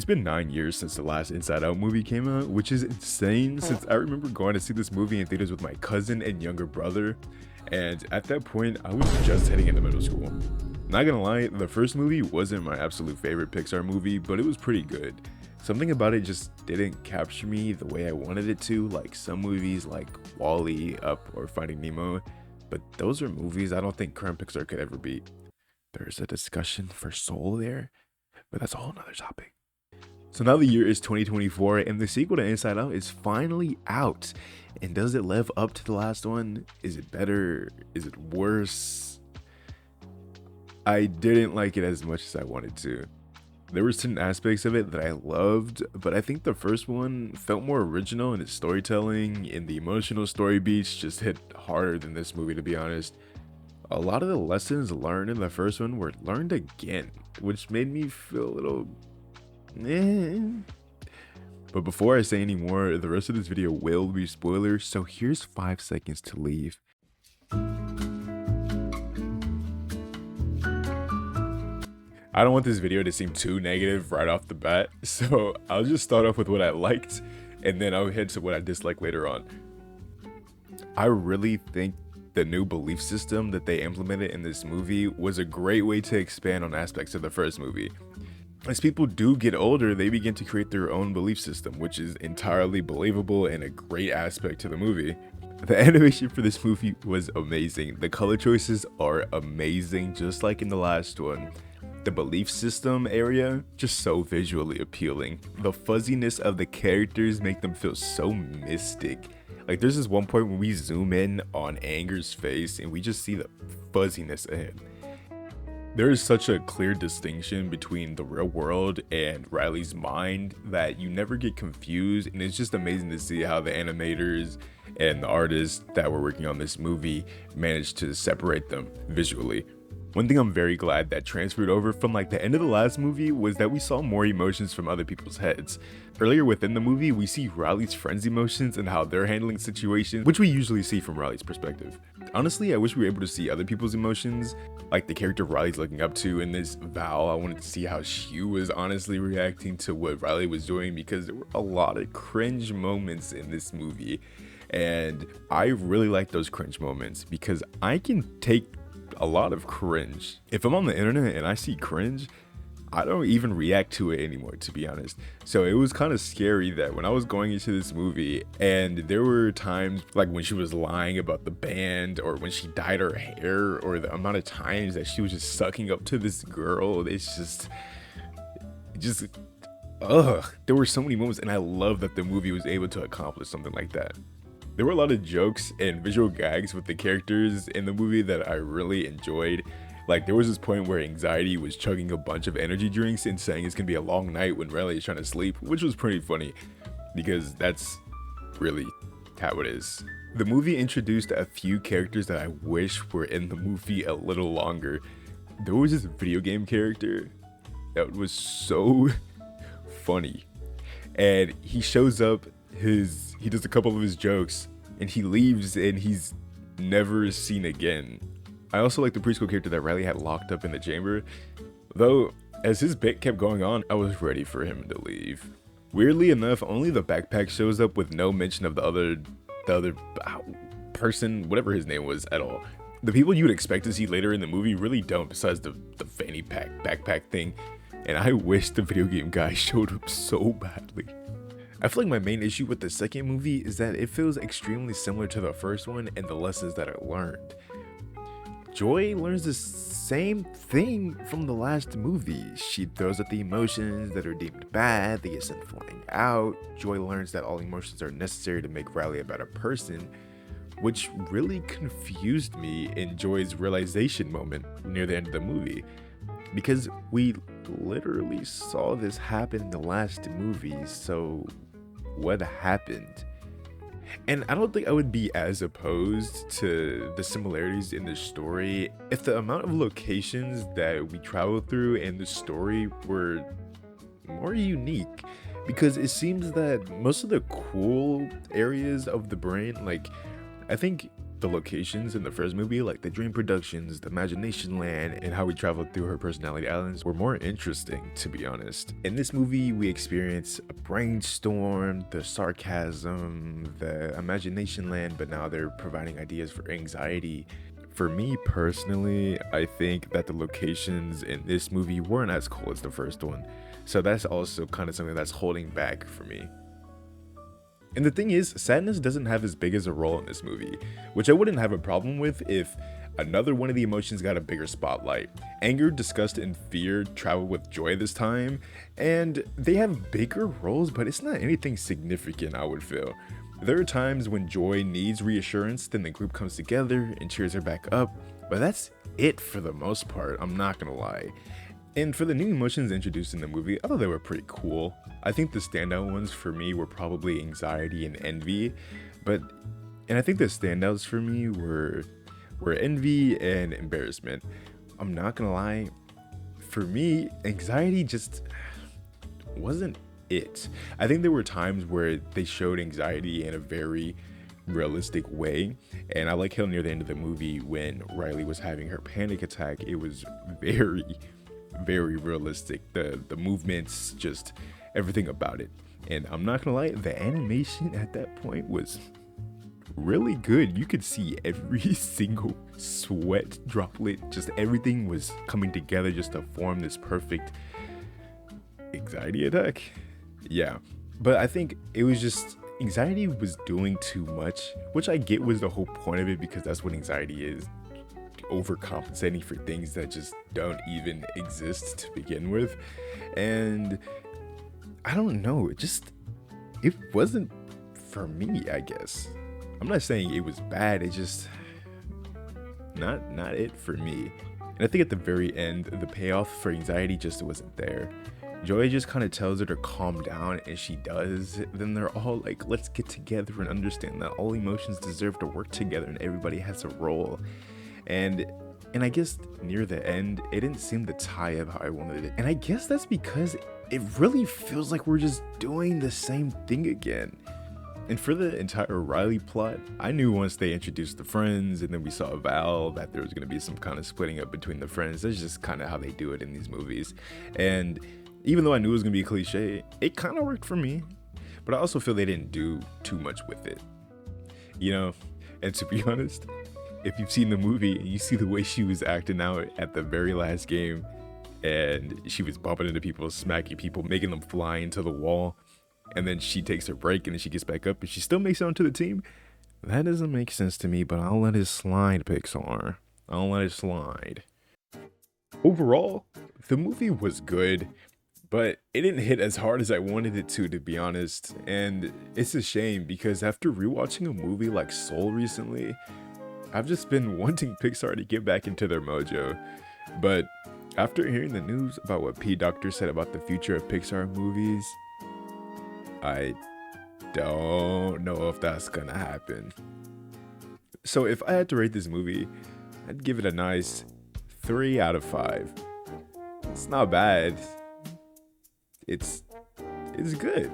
It's been 9 years since the last Inside Out movie came out, which is insane since I remember going to see this movie in theaters with my cousin and younger brother. And at that point, I was just heading into middle school. Not gonna lie, the first movie wasn't my absolute favorite Pixar movie, but it was pretty good. Something about it just didn't capture me the way I wanted it to, like some movies like Wall-E, Up, or Finding Nemo. But those are movies I don't think current Pixar could ever beat. There's a discussion for soul there, but that's a whole nother topic. So now the year is 2024 and the sequel to Inside Out is finally out. And does it live up to the last one? Is it better? Is it worse? I didn't like it as much as I wanted to. There were certain aspects of it that I loved, but I think the first one felt more original in its storytelling, and the emotional story beats just hit harder than this movie, to be honest. A lot of the lessons learned in the first one were learned again, which made me feel a little But before I say any more, the rest of this video will be spoilers, so here's 5 seconds to leave. I don't want this video to seem too negative right off the bat, so I'll just start off with what I liked, and then I'll head to what I disliked later on. I really think the new belief system that they implemented in this movie was a great way to expand on aspects of the first movie. As people do get older, they begin to create their own belief system, which is entirely believable and a great aspect to the movie. The animation for this movie was amazing. The color choices are amazing, just like in the last one. The belief system area, just so visually appealing. The fuzziness of the characters make them feel so mystic. Like there's this one point when we zoom in on Anger's face and we just see the fuzziness of him. There is such a clear distinction between the real world and Riley's mind that you never get confused, and it's just amazing to see how the animators and the artists that were working on this movie managed to separate them visually. One thing I'm very glad that transferred over from like the end of the last movie was that we saw more emotions from other people's heads. Earlier within the movie, we see Riley's friends' emotions and how they're handling situations, which we usually see from Riley's perspective. Honestly, I wish we were able to see other people's emotions, like the character Riley's looking up to in this Val. I wanted to see how she was honestly reacting to what Riley was doing, because there were a lot of cringe moments in this movie. And I really like those cringe moments because I can take a lot of cringe. If I'm on the internet and I see cringe, I don't even react to it anymore, to be honest. So it was kind of scary that when I was going into this movie and there were times like when she was lying about the band, or when she dyed her hair, or the amount of times that she was just sucking up to this girl. It's just there were so many moments, and I love that the movie was able to accomplish something like that. There were a lot of jokes and visual gags with the characters in the movie that I really enjoyed. Like there was this point where Anxiety was chugging a bunch of energy drinks and saying it's gonna be a long night when Riley is trying to sleep, which was pretty funny because that's really how it is. The movie introduced a few characters that I wish were in the movie a little longer. There was this video game character that was so funny, and he shows up, he does a couple of his jokes and he leaves and he's never seen again. I also like the preschool character that Riley had locked up in the chamber, though as his bit kept going on, I was ready for him to leave. Weirdly enough, only the backpack shows up with no mention of the other person, whatever his name was, at all. The people you would expect to see later in the movie really don't, besides the fanny pack backpack thing, and I wish the video game guy showed up so badly. I feel like my main issue with the second movie is that it feels extremely similar to the first one and the lessons that are learned. Joy learns the same thing from the last movie. She throws out the emotions that are deemed bad, they get sent flying out. Joy learns that all emotions are necessary to make Riley a better person, which really confused me in Joy's realization moment near the end of the movie. Because we literally saw this happen in the last movie, so what happened? And I don't think I would be as opposed to the similarities in the story if the amount of locations that we traveled through and the story were more unique. Because it seems that most of the cool areas of the brain, like I think the locations in the first movie, like the Dream Productions, the Imagination Land, and how we traveled through her personality islands were more interesting, to be honest. In this movie, we experience a brainstorm, the sarcasm, the Imagination Land, but now they're providing ideas for anxiety. For me personally, I think that the locations in this movie weren't as cool as the first one. So that's also kind of something that's holding back for me. And the thing is, sadness doesn't have as big as a role in this movie, which I wouldn't have a problem with if another one of the emotions got a bigger spotlight. Anger, disgust, and fear travel with joy this time, and they have bigger roles, but it's not anything significant, I would feel. There are times when joy needs reassurance, then the group comes together and cheers her back up, but that's it for the most part, I'm not gonna lie. And for the new emotions introduced in the movie, I thought they were pretty cool. I think the standout ones for me were probably anxiety and envy, and I think the standouts for me were envy and embarrassment. I'm not gonna lie, for me, anxiety just wasn't it. I think there were times where they showed anxiety in a very realistic way, and I like how near the end of the movie when Riley was having her panic attack, it was very realistic. The movements, just everything about it. And I'm not gonna lie, the animation at that point was really good. You could see every single sweat droplet, just everything was coming together just to form this perfect anxiety attack. Yeah, but I think it was just anxiety was doing too much, which I get was the whole point of it, because that's what anxiety is, overcompensating for things that just don't even exist to begin with. And I don't know, it wasn't for me, I guess. I'm not saying it was bad, it's just not it for me. And I think at the very end, the payoff for anxiety just wasn't there. Joy just kind of tells her to calm down, and she does. Then they're all like, let's get together and understand that all emotions deserve to work together and everybody has a role. And I guess near the end, it didn't seem to tie up how I wanted it. And I guess that's because it really feels like we're just doing the same thing again. And for the entire Riley plot, I knew once they introduced the friends and then we saw Val that there was going to be some kind of splitting up between the friends. That's just kind of how they do it in these movies. And even though I knew it was going to be a cliche, it kind of worked for me. But I also feel they didn't do too much with it. You know, and to be honest, if you've seen the movie and you see the way she was acting out at the very last game, and she was bumping into people, smacking people, making them fly into the wall, and then she takes her break and then she gets back up and she still makes it onto the team, that doesn't make sense to me, but I'll let it slide, Pixar. I'll let it slide. Overall, the movie was good, but it didn't hit as hard as I wanted it to be honest. And it's a shame because after rewatching a movie like Soul recently, I've just been wanting Pixar to get back into their mojo. But after hearing the news about what P. Doctor said about the future of Pixar movies, I don't know if that's gonna happen. So if I had to rate this movie, I'd give it a nice 3 out of 5. It's not bad. It's good.